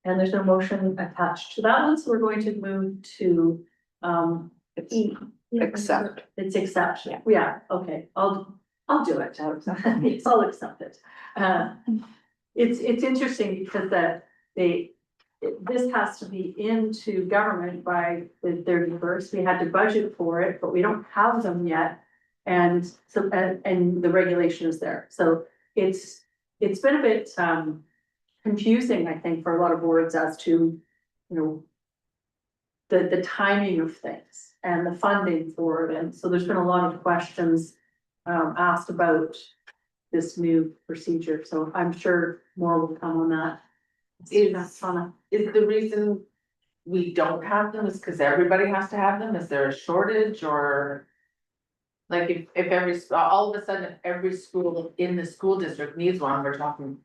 Speaker 1: And there's no motion attached to that one, so we're going to move to
Speaker 12: It's accept.
Speaker 1: It's accept, yeah, okay, I'll do it. Yes, I'll accept it. It's interesting because this has to be into government by the 31st. We had to budget for it, but we don't have them yet. And so, and the regulation is there. So it's been a bit confusing, I think, for a lot of boards as to, the timing of things and the funding for it. And so there's been a lot of questions asked about this new procedure. So I'm sure more will come on that.
Speaker 13: Is the reason we don't have them is because everybody has to have them? Is there a shortage or? Like if all of a sudden every school in the school district needs one, we're talking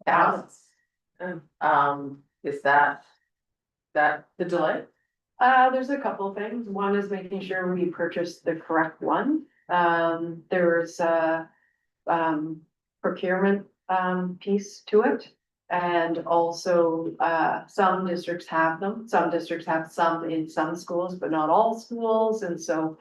Speaker 13: thousands. Is that the delay?
Speaker 12: There's a couple of things. One is making sure we purchase the correct one. There's a procurement piece to it. And also, some districts have them. Some districts have some in some schools, but not all schools. And so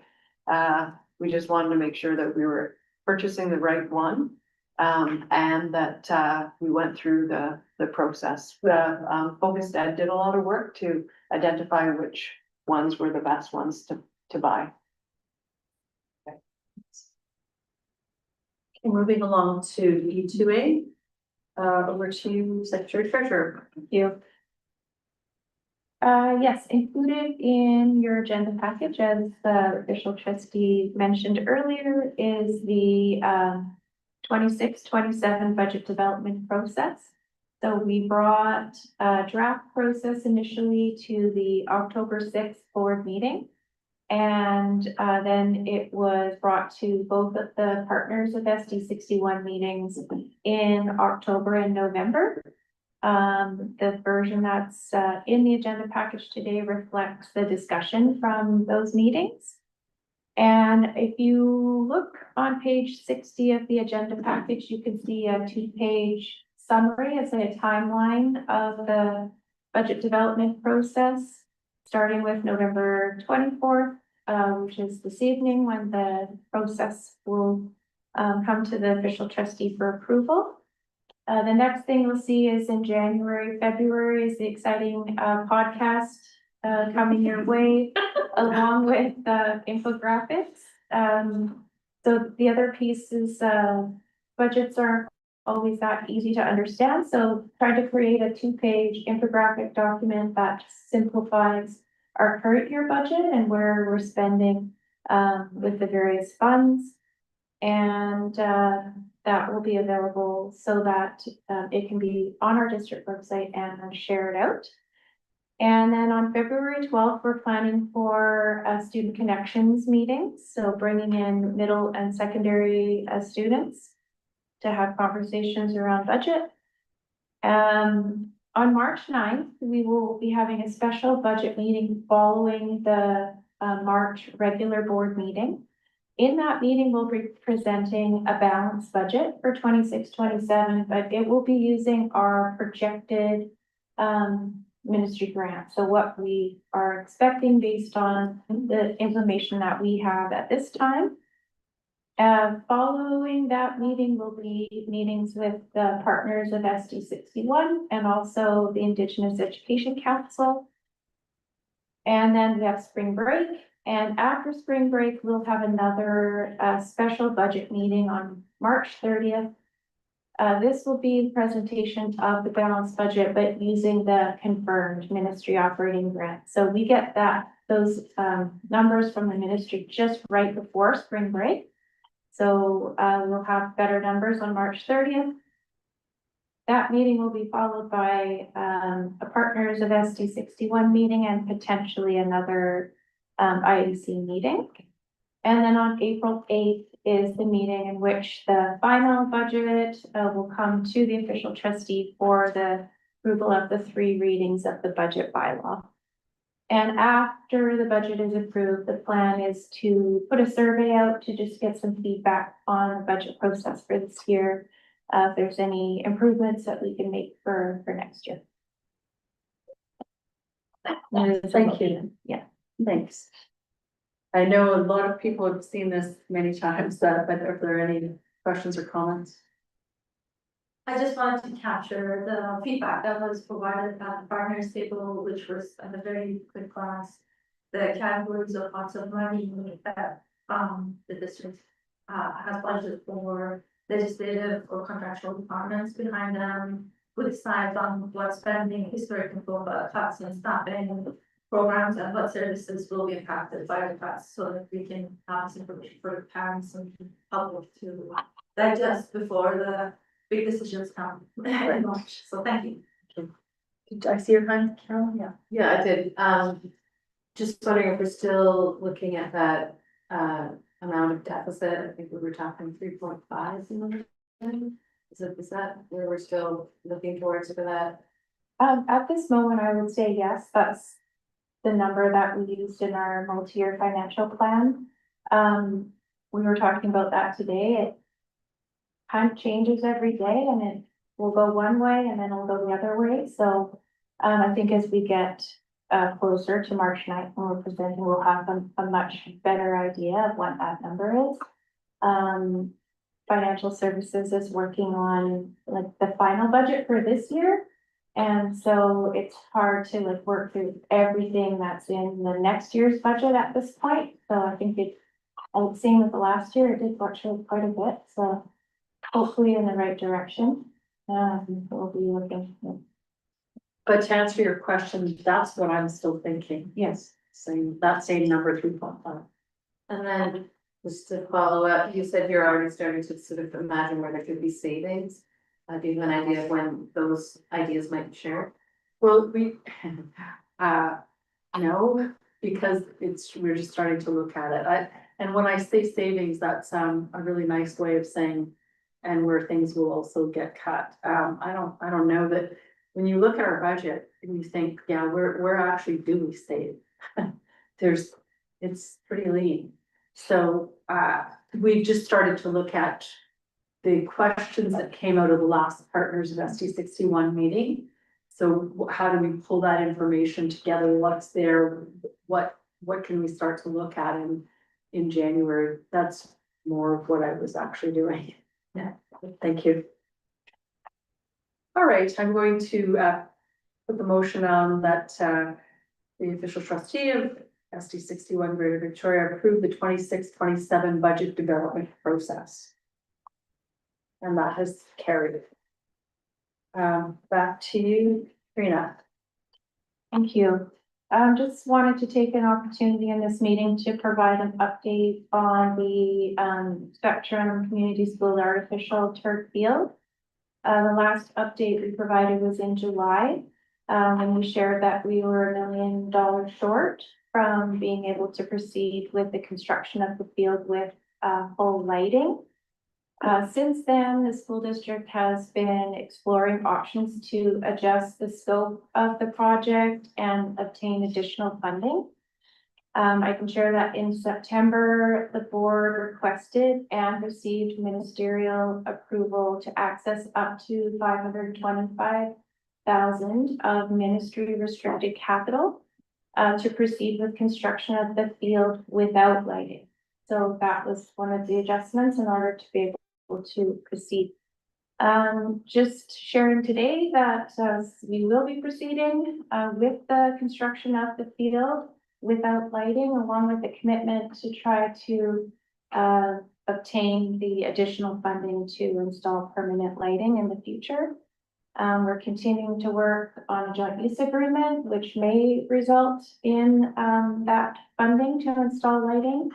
Speaker 12: we just wanted to make sure that we were purchasing the right one. And that we went through the process. The Focus Ed did a lot of work to identify which ones were the best ones to buy.
Speaker 1: Okay, moving along to E2A. Over to Secretary Treasurer.
Speaker 8: Thank you. Yes, included in your agenda package, as the official trustee mentioned earlier, is the 26-27 budget development process. So we brought a draft process initially to the October 6th board meeting. And then it was brought to both of the partners of SD 61 meetings in October and November. The version that's in the agenda package today reflects the discussion from those meetings. And if you look on page 60 of the agenda package, you can see a 2-page summary. It's a timeline of the budget development process, starting with November 24th, which is this evening when the process will come to the official trustee for approval. The next thing you'll see is in January, February is the exciting podcast coming your way, along with the infographics. So the other piece is budgets aren't always that easy to understand. So trying to create a 2-page infographic document that simplifies our current year budget and where we're spending with the various funds. And that will be available so that it can be on our district website and shared out. And then on February 12th, we're planning for a student connections meeting. So bringing in middle and secondary students to have conversations around budget. On March 9th, we will be having a special budget meeting following the March regular board meeting. In that meeting, we'll be presenting a balanced budget for 26-27, but it will be using our projected ministry grant. So what we are expecting based on the information that we have at this time. Following that meeting will be meetings with the partners of SD 61 and also the Indigenous Education Council. And then we have spring break. And after spring break, we'll have another special budget meeting on March 30th. This will be a presentation of the balanced budget, but using the confirmed ministry operating grant. So we get those numbers from the ministry just right before spring break. So we'll have better numbers on March 30th. That meeting will be followed by a partners of SD 61 meeting and potentially another IEC meeting. And then on April 8th is the meeting in which the final budget will come to the official trustee for the approval of the 3 readings of the budget bylaw. And after the budget is approved, the plan is to put a survey out to just get some feedback on the budget process for this year. If there's any improvements that we can make for next year.
Speaker 1: Thank you.
Speaker 8: Yeah.
Speaker 1: Thanks. I know a lot of people have seen this many times, but are there any questions or comments?
Speaker 2: I just wanted to capture the feedback that was provided at the partners table, which was at a very quick glance. The categories of lots of money that the district has budgeted for legislative or contractual departments behind them, with sides on what spending, historical cuts and staffing programs and what services will be impacted by the cuts, so that we can have some information for the parents and public to digest before the big decisions come in March. So thank you.
Speaker 1: Did I see your hand, Carol? Yeah.
Speaker 3: Yeah, I did. Just wondering if we're still looking at that amount of deficit. I think we were talking 3.5 million. Is that where we're still looking towards for that?
Speaker 8: At this moment, I would say yes, that's the number that we used in our multi-year financial plan. We were talking about that today. It kind of changes every day and it will go one way and then it'll go the other way. So I think as we get closer to March 9th when we're presenting, we'll have a much better idea of what that number is. Financial services is working on like the final budget for this year. And so it's hard to like work through everything that's in the next year's budget at this point. So I think same with the last year, it did fluctuate quite a bit. So hopefully in the right direction. We'll be looking.
Speaker 1: But to answer your question, that's what I'm still thinking.
Speaker 8: Yes.
Speaker 1: So that same number 3.5.
Speaker 3: And then Just to follow up, you said you're already starting to sort of imagine where there could be savings. Do you have an idea of when those ideas might be shared?
Speaker 1: Well, uh, no, because we're just starting to look at it. And when I say savings, that's, a really nice way of saying, and where things will also get cut. I don't know that, when you look at our budget and you think, yeah, where actually do we save? It's pretty lean. So, we've just started to look at the questions that came out of the last Partners of SD61 meeting. So how do we pull that information together? What's there? What can we start to look at in January? That's more of what I was actually doing. Yeah, thank you. All right, I'm going to put the motion on that the official trustee of SD61 Greater Victoria approve the 26-27 budget development process. And that has carried. Back to you, Trina.
Speaker 8: Thank you. Just wanted to take an opportunity in this meeting to provide an update on the Spectrum Community School artificial turf field. The last update we provided was in July, when we shared that we were $1 million short from being able to proceed with the construction of the field with full lighting. Since then, the school district has been exploring options to adjust the scope of the project and obtain additional funding. I can share that in September, the board requested and received ministerial approval to access up to 525,000 of ministry restricted capital to proceed with construction of the field without lighting. So that was one of the adjustments in order to be able to proceed. Just sharing today that we will be proceeding with the construction of the field without lighting, along with the commitment to try to obtain the additional funding to install permanent lighting in the future. We're continuing to work on a joint use agreement, which may result in that funding to install lighting.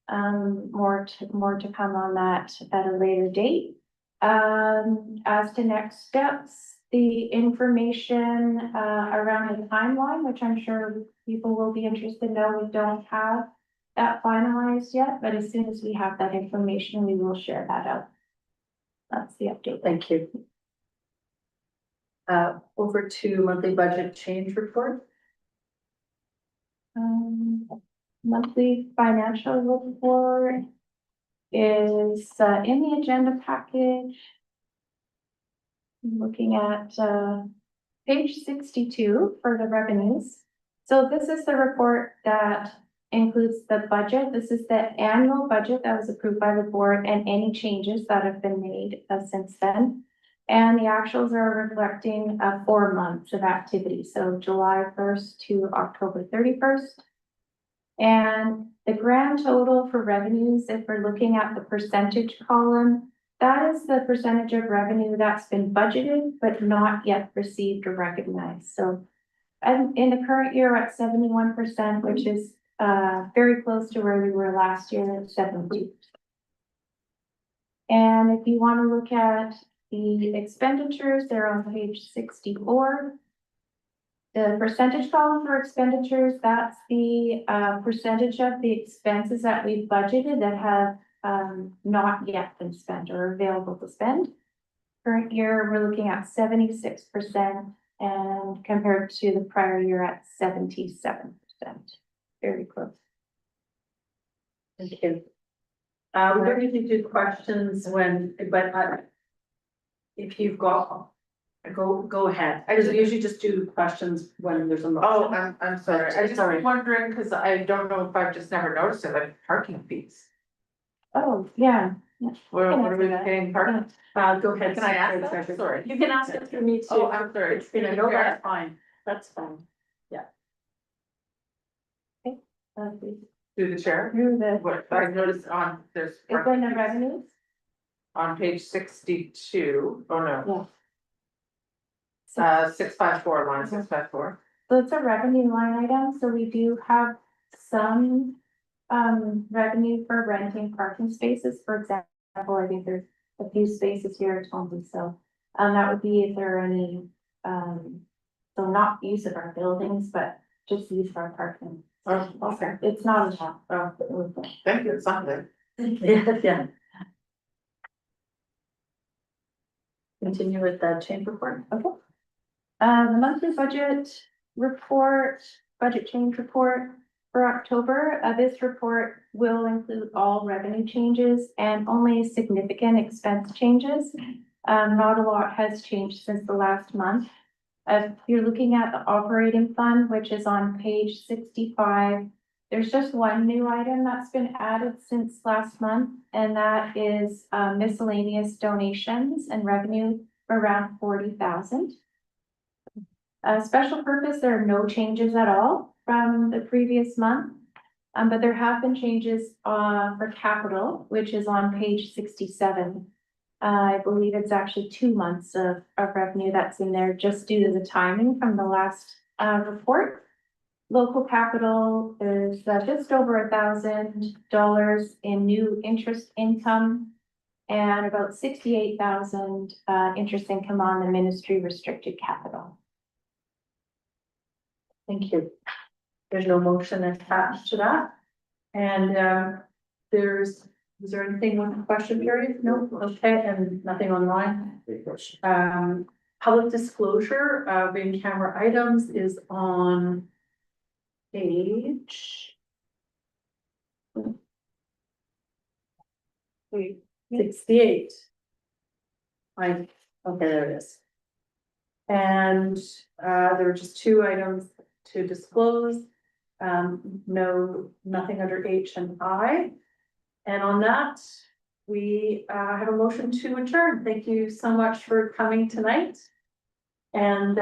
Speaker 8: More to come on that at a later date. As to next steps, the information around the timeline, which I'm sure people will be interested to know, we don't have that finalized yet, but as soon as we have that information, we will share that out. That's the update.
Speaker 1: Thank you. Over to monthly budget change report.
Speaker 8: Monthly financial report is in the agenda package. Looking at page 62 for the revenues. So this is the report that includes the budget. This is the annual budget that was approved by the board and any changes that have been made since then. And the actuals are reflecting 4 months of activity. So July 1st to October 31st. And the grand total for revenues, if we're looking at the percentage column, that is the percentage of revenue that's been budgeted, but not yet received or recognized. So in the current year at 71%, which is very close to where we were last year at 72%. And if you want to look at the expenditures, they're on page 64. The percentage column for expenditures, that's the percentage of the expenses that we've budgeted that have not yet been spent or available to spend. Current year, we're looking at 76% and compared to the prior year at 77%. Very close.
Speaker 1: Thank you. We don't usually do questions when, but if you've got, go ahead. I usually just do questions when there's a motion.
Speaker 13: Oh, I'm sorry. I just
Speaker 1: Sorry.
Speaker 13: was wondering, because I don't know if I've just never noticed it, like parking fees.
Speaker 8: Oh, yeah.
Speaker 13: What are we paying parking?
Speaker 1: Go ahead.
Speaker 13: Can I ask that? Sorry.
Speaker 1: You can ask it through me too.
Speaker 13: Oh, I'm sorry.
Speaker 1: It's gonna go, that's fine. That's fine.
Speaker 13: Through the chair?
Speaker 8: Through the,
Speaker 13: What I noticed on, there's.
Speaker 8: it's in the revenues.
Speaker 13: On page 62. Oh no.
Speaker 8: So
Speaker 13: 654, line 654.
Speaker 8: so it's a revenue line item, so we do have some revenue for renting parking spaces, for example, I think there's a few spaces here at Townsend, so. That would be if there are any, so not use of our buildings, but just use of our parking.
Speaker 13: Oh, okay,
Speaker 8: It's not a lot.
Speaker 13: thank you, it's something.
Speaker 1: Yeah. Continue with the change report.
Speaker 8: Okay. The monthly budget change report for October. This report will include all revenue changes and only significant expense changes. Not a lot has changed since the last month. If you're looking at the operating fund, which is on page 65, there's just one new item that's been added since last month, and that is miscellaneous donations and revenue for around 40,000. Special purpose, there are no changes at all from the previous month. But there have been changes for capital, which is on page 67. I believe it's actually 2 months of revenue that's in there just due to the timing from the last report. Local capital is just over $1,000 in new interest income and about 68,000 interest income on the ministry restricted capital.
Speaker 1: Thank you. There's no motion attached to that. And is there anything with the question period? No, okay, and nothing online. Public disclosure of in-camera items is on page 68. Okay, there it is. And there were just 2 items to disclose. Nothing under H and I. And on that, we have a motion to adjourn. Thank you so much for coming tonight. And